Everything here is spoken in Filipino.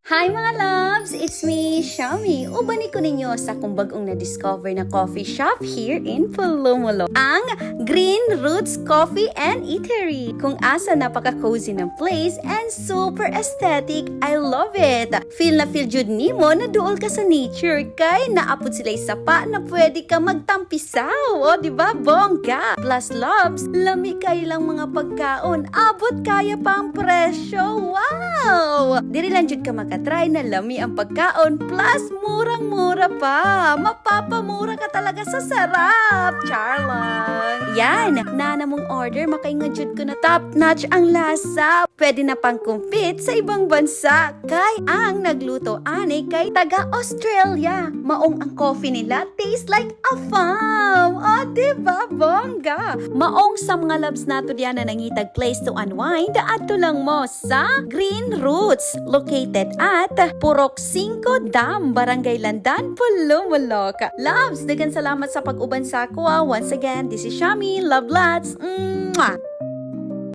Hi mga loves! It's me, Shami. Ubani ko ninyo sa kumbagong na-discover na coffee shop here in Pulumulo. Ang Green Roots Coffee and Eatery. Kung asa napaka-cozy ng place and super aesthetic, I love it. Feel na feel jud nimo na duol ka sa nature kay naapod sila sapa na pwede ka magtampisaw. O, diba? Bongga! Plus loves, lami kayo lang mga pagkaon. Abot kaya pa ang presyo. Wow! Diri lang jud ka try na lami ang pagkaon plus murang-mura pa. Mapapamura ka talaga sa sarap. Charlon. Yan, nana mong order makaingadjud ko na top-notch ang lasa. Pwede na pang compete sa ibang bansa. Kay ang nagluto ani kay taga-Australia. Maong ang coffee nila taste like a farm. O, diba? Bongga. Maong sa mga loves nato diyan na nangitag place to unwind at lang mo sa Green Roots located at Purok 5 Dam, Barangay Landan, Pulumulo. Loves, dagan salamat sa pag-uban sa ako. Once again, this is Shami. Love lots. Mwah!